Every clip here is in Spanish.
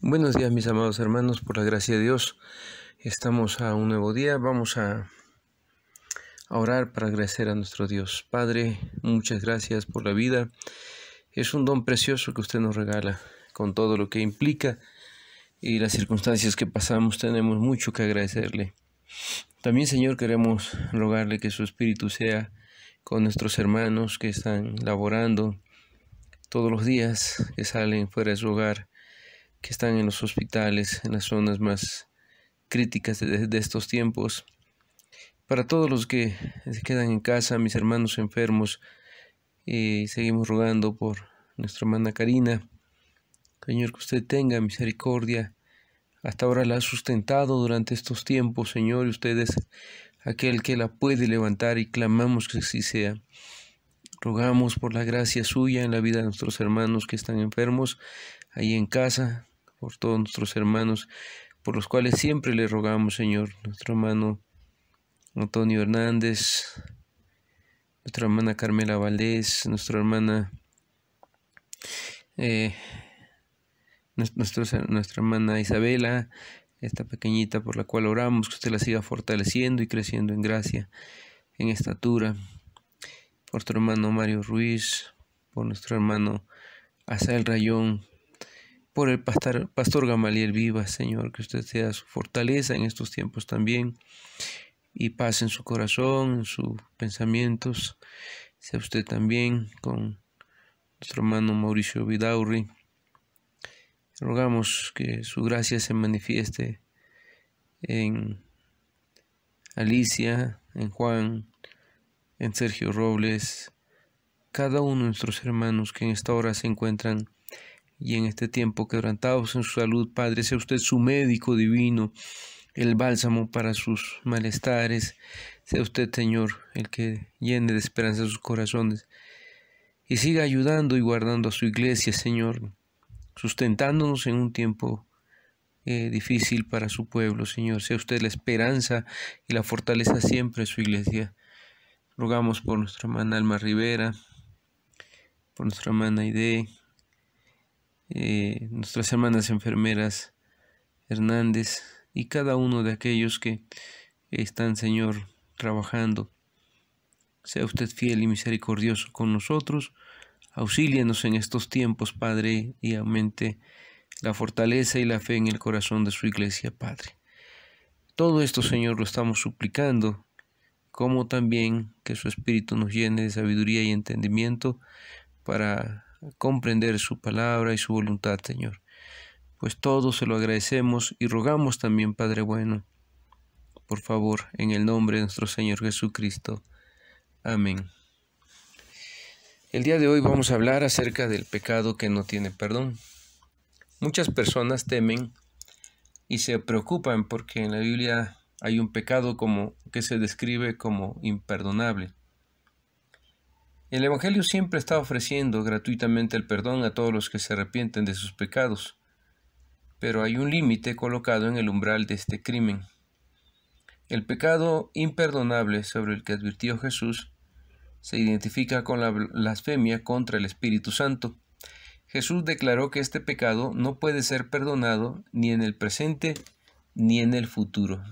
Buenos días, mis amados hermanos, por la gracia de Dios. Estamos a un nuevo día. Vamos a orar para agradecer a nuestro Dios. Padre, muchas gracias por la vida. Es un don precioso que usted nos regala, con todo lo que implica y las circunstancias que pasamos. Tenemos mucho que agradecerle. También, Señor, queremos rogarle que su Espíritu sea con nuestros hermanos que están laborando todos los días, que salen fuera de su hogar, que están en los hospitales, en las zonas más críticas de estos tiempos. Para todos los que se quedan en casa, mis hermanos enfermos, seguimos rogando por nuestra hermana Karina. Señor, que usted tenga misericordia. Hasta ahora la ha sustentado durante estos tiempos, Señor, y usted es aquel que la puede levantar y clamamos que así sea. Rogamos por la gracia suya en la vida de nuestros hermanos que están enfermos ahí en casa, por todos nuestros hermanos, por los cuales siempre le rogamos, Señor, nuestro hermano Antonio Hernández, nuestra hermana Carmela Valdés, nuestra hermana nuestra hermana Isabela, esta pequeñita por la cual oramos, que usted la siga fortaleciendo y creciendo en gracia, en estatura, por nuestro hermano Mario Ruiz, por nuestro hermano Asael Rayón, por el pastor Gamaliel Vivas, Señor, que usted sea su fortaleza en estos tiempos también, y paz en su corazón, en sus pensamientos. Sea usted también con nuestro hermano Mauricio Vidaurri. Rogamos que su gracia se manifieste en Alicia, en Juan, en Sergio Robles, cada uno de nuestros hermanos que en esta hora se encuentran y en este tiempo quebrantados en su salud. Padre, sea usted su médico divino, el bálsamo para sus malestares. Sea usted, Señor, el que llene de esperanza sus corazones y siga ayudando y guardando a su iglesia, Señor, sustentándonos en un tiempo difícil para su pueblo, Señor. Sea usted la esperanza y la fortaleza siempre de su iglesia. Rogamos por nuestra hermana Alma Rivera, por nuestra hermana Aide, nuestras hermanas enfermeras Hernández y cada uno de aquellos que están, Señor, trabajando. Sea usted fiel y misericordioso con nosotros. Auxílienos en estos tiempos, Padre, y aumente la fortaleza y la fe en el corazón de su iglesia, Padre. Todo esto, Señor, lo estamos suplicando, como también que su Espíritu nos llene de sabiduría y entendimiento para comprender su palabra y su voluntad, Señor. Pues todo se lo agradecemos y rogamos también, Padre bueno, por favor, en el nombre de nuestro Señor Jesucristo. Amén. El día de hoy vamos a hablar acerca del pecado que no tiene perdón. Muchas personas temen y se preocupan porque en la Biblia hay un pecado que se describe como imperdonable. El Evangelio siempre está ofreciendo gratuitamente el perdón a todos los que se arrepienten de sus pecados, pero hay un límite colocado en el umbral de este crimen. El pecado imperdonable sobre el que advirtió Jesús se identifica con la blasfemia contra el Espíritu Santo. Jesús declaró que este pecado no puede ser perdonado ni en el presente ni en el futuro.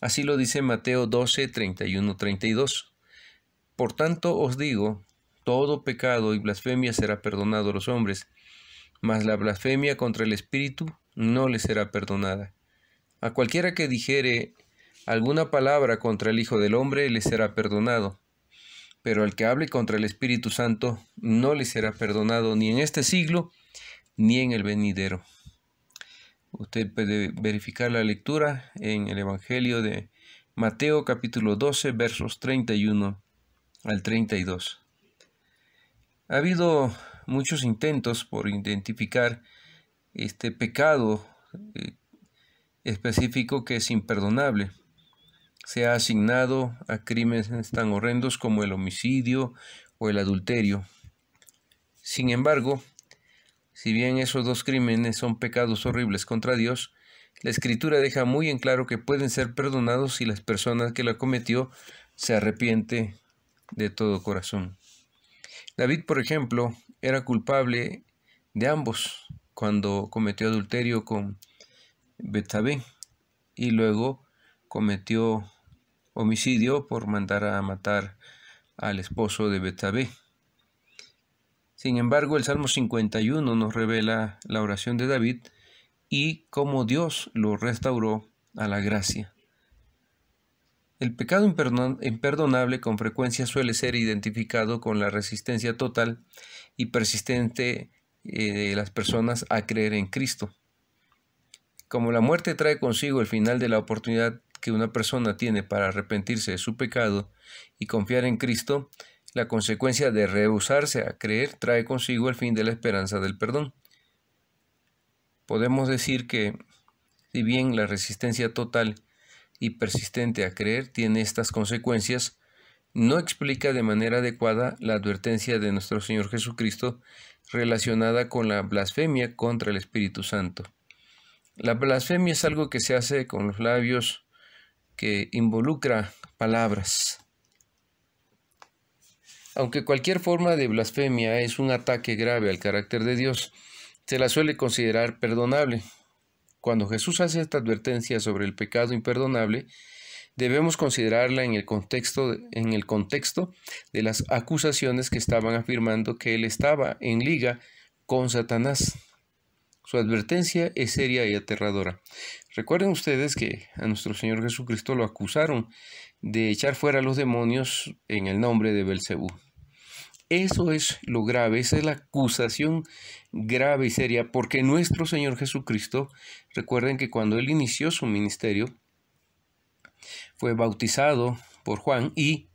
Así lo dice Mateo 12, 31, 32. Por tanto os digo, todo pecado y blasfemia será perdonado a los hombres, mas la blasfemia contra el Espíritu no le será perdonada. A cualquiera que dijere alguna palabra contra el Hijo del Hombre le será perdonado, pero al que hable contra el Espíritu Santo no le será perdonado ni en este siglo ni en el venidero. Usted puede verificar la lectura en el Evangelio de Mateo capítulo 12 versos 31 al 32. Ha habido muchos intentos por identificar este pecado específico que es imperdonable. Se ha asignado a crímenes tan horrendos como el homicidio o el adulterio. Sin embargo, si bien esos dos crímenes son pecados horribles contra Dios, la Escritura deja muy en claro que pueden ser perdonados si las personas que la cometió se arrepiente de todo corazón. David, por ejemplo, era culpable de ambos. cuando cometió adulterio con Betsabé y luego cometió homicidio por mandar a matar al esposo de Betsabé. Sin embargo, el Salmo 51 nos revela la oración de David y cómo Dios lo restauró a la gracia. El pecado imperdonable con frecuencia suele ser identificado con la resistencia total y persistente de las personas a creer en Cristo. Como la muerte trae consigo el final de la oportunidad que una persona tiene para arrepentirse de su pecado y confiar en Cristo, la consecuencia de rehusarse a creer trae consigo el fin de la esperanza del perdón. Podemos decir que, si bien la resistencia total y persistente a creer tiene estas consecuencias, no explica de manera adecuada la advertencia de nuestro Señor Jesucristo relacionada con la blasfemia contra el Espíritu Santo. La blasfemia es algo que se hace con los labios, que involucra palabras. Aunque cualquier forma de blasfemia es un ataque grave al carácter de Dios, se la suele considerar perdonable. Cuando Jesús hace esta advertencia sobre el pecado imperdonable, debemos considerarla en el contexto de las acusaciones que estaban afirmando que él estaba en liga con Satanás. Su advertencia es seria y aterradora. Recuerden ustedes que a nuestro Señor Jesucristo lo acusaron de echar fuera a los demonios en el nombre de Belcebú. Eso es lo grave, esa es la acusación grave y seria, porque nuestro Señor Jesucristo, recuerden que cuando Él inició su ministerio, fue bautizado por Juan y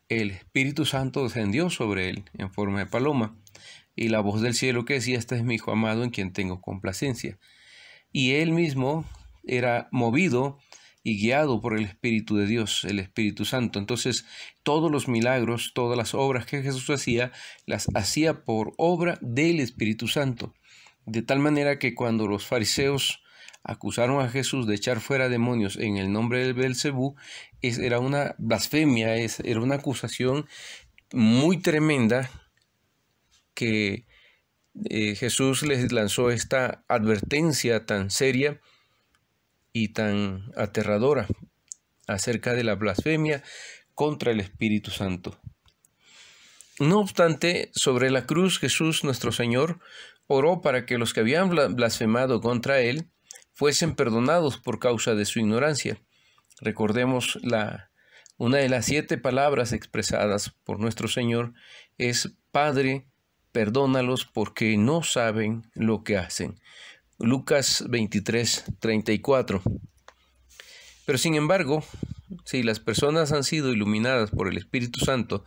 el Espíritu Santo descendió sobre Él en forma de paloma, y la voz del cielo que decía: "Este es mi Hijo amado en quien tengo complacencia". Y Él mismo era movido y guiado por el Espíritu de Dios, el Espíritu Santo. Entonces, todos los milagros, todas las obras que Jesús hacía, las hacía por obra del Espíritu Santo. De tal manera que cuando los fariseos acusaron a Jesús de echar fuera demonios en el nombre de Belcebú, era una blasfemia, era una acusación muy tremenda que Jesús les lanzó esta advertencia tan seria y tan aterradora acerca de la blasfemia contra el Espíritu Santo. No obstante, sobre la cruz Jesús nuestro Señor oró para que los que habían blasfemado contra Él fuesen perdonados por causa de su ignorancia. Recordemos una de las 7 palabras expresadas por nuestro Señor es: Padre, perdónalos porque no saben lo que hacen. Lucas 23:34. Pero sin embargo, si las personas han sido iluminadas por el Espíritu Santo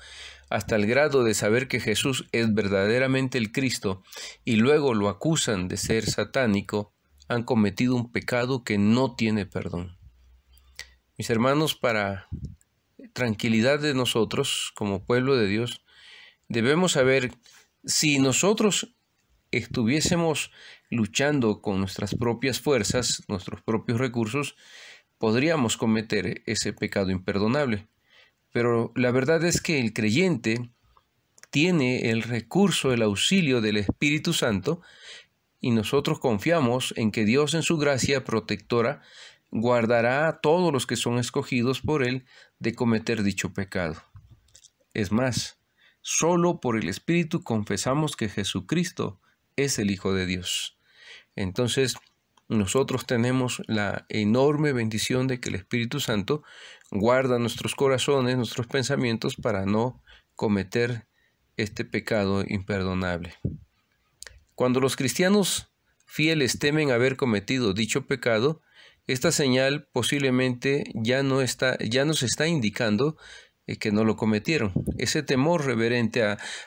hasta el grado de saber que Jesús es verdaderamente el Cristo y luego lo acusan de ser satánico, han cometido un pecado que no tiene perdón. Mis hermanos, para tranquilidad de nosotros como pueblo de Dios, debemos saber, si nosotros estuviésemos luchando con nuestras propias fuerzas, nuestros propios recursos, podríamos cometer ese pecado imperdonable. Pero la verdad es que el creyente tiene el recurso, el auxilio del Espíritu Santo, y nosotros confiamos en que Dios en su gracia protectora guardará a todos los que son escogidos por Él de cometer dicho pecado. Es más, solo por el Espíritu confesamos que Jesucristo es el Hijo de Dios. Entonces, nosotros tenemos la enorme bendición de que el Espíritu Santo guarda nuestros corazones, nuestros pensamientos, para no cometer este pecado imperdonable. Cuando los cristianos fieles temen haber cometido dicho pecado, esta señal posiblemente ya nos está indicando que no lo cometieron. Ese temor reverente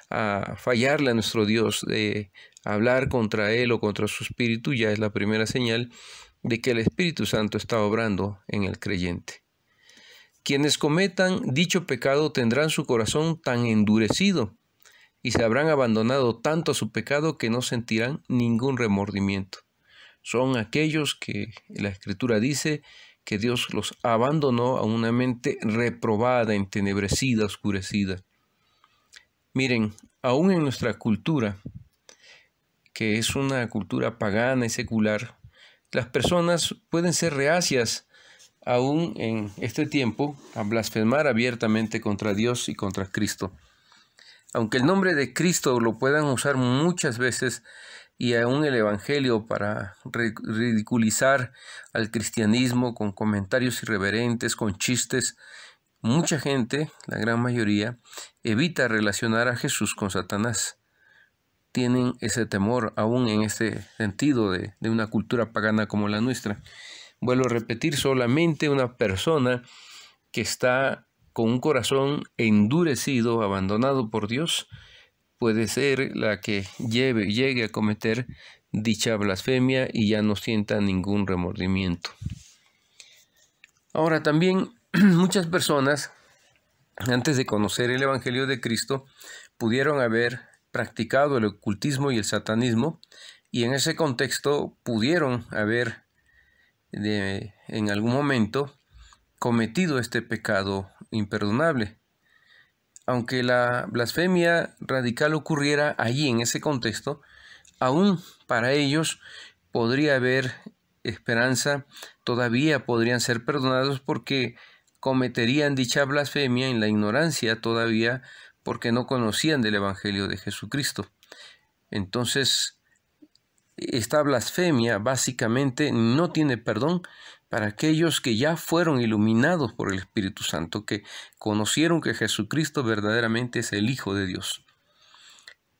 a fallarle a nuestro Dios, de hablar contra Él o contra su Espíritu, ya es la primera señal de que el Espíritu Santo está obrando en el creyente. Quienes cometan dicho pecado tendrán su corazón tan endurecido y se habrán abandonado tanto a su pecado que no sentirán ningún remordimiento. Son aquellos que la Escritura dice que Dios los abandonó a una mente reprobada, entenebrecida, oscurecida. Miren, aún en nuestra cultura, que es una cultura pagana y secular, las personas pueden ser reacias aún en este tiempo a blasfemar abiertamente contra Dios y contra Cristo. Aunque el nombre de Cristo lo puedan usar muchas veces y aún el Evangelio para ridiculizar al cristianismo con comentarios irreverentes, con chistes, mucha gente, la gran mayoría, evita relacionar a Jesús con Satanás. Tienen ese temor aún en este sentido de una cultura pagana como la nuestra. Vuelvo a repetir, solamente una persona que está con un corazón endurecido, abandonado por Dios, puede ser la que llegue a cometer dicha blasfemia y ya no sienta ningún remordimiento. Ahora también muchas personas, antes de conocer el Evangelio de Cristo, pudieron haber practicado el ocultismo y el satanismo, y en ese contexto pudieron haber en algún momento cometido este pecado imperdonable. Aunque la blasfemia radical ocurriera allí en ese contexto, aún para ellos podría haber esperanza, todavía podrían ser perdonados porque cometerían dicha blasfemia en la ignorancia todavía, porque no conocían del Evangelio de Jesucristo. Entonces, esta blasfemia básicamente no tiene perdón para aquellos que ya fueron iluminados por el Espíritu Santo, que conocieron que Jesucristo verdaderamente es el Hijo de Dios.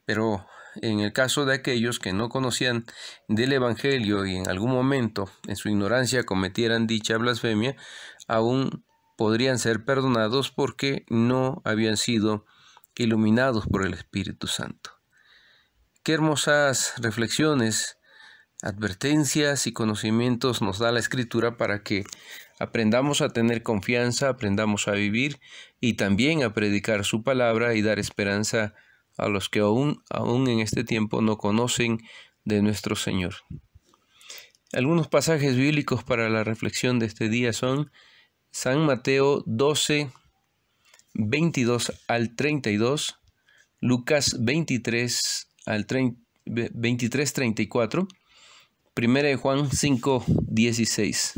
Pero en el caso de aquellos que no conocían del Evangelio y en algún momento en su ignorancia cometieran dicha blasfemia, aún podrían ser perdonados porque no habían sido iluminados por el Espíritu Santo. Qué hermosas reflexiones, advertencias y conocimientos nos da la Escritura para que aprendamos a tener confianza, aprendamos a vivir y también a predicar su palabra y dar esperanza a los que aún en este tiempo no conocen de nuestro Señor. Algunos pasajes bíblicos para la reflexión de este día son San Mateo 12, 22 al 32, Lucas 23 al 23, 34, 1 Juan 5, 16.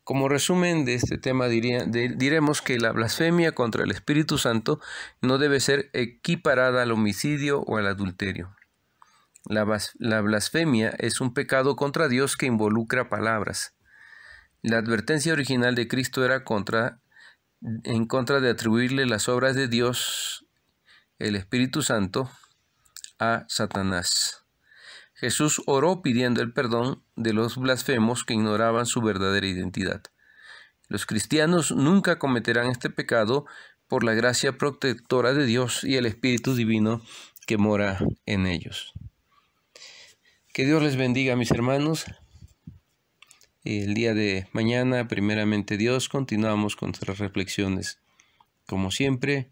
Como resumen de este tema diremos que la blasfemia contra el Espíritu Santo no debe ser equiparada al homicidio o al adulterio. La blasfemia es un pecado contra Dios que involucra palabras. La advertencia original de Cristo era en contra de atribuirle las obras de Dios, el Espíritu Santo, a Satanás. Jesús oró pidiendo el perdón de los blasfemos que ignoraban su verdadera identidad. Los cristianos nunca cometerán este pecado por la gracia protectora de Dios y el Espíritu Divino que mora en ellos. Que Dios les bendiga, mis hermanos. El día de mañana, primeramente Dios, continuamos con nuestras reflexiones. Como siempre,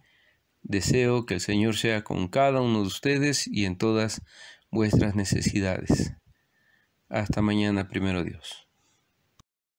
deseo que el Señor sea con cada uno de ustedes y en todas vuestras necesidades. Hasta mañana, primero Dios.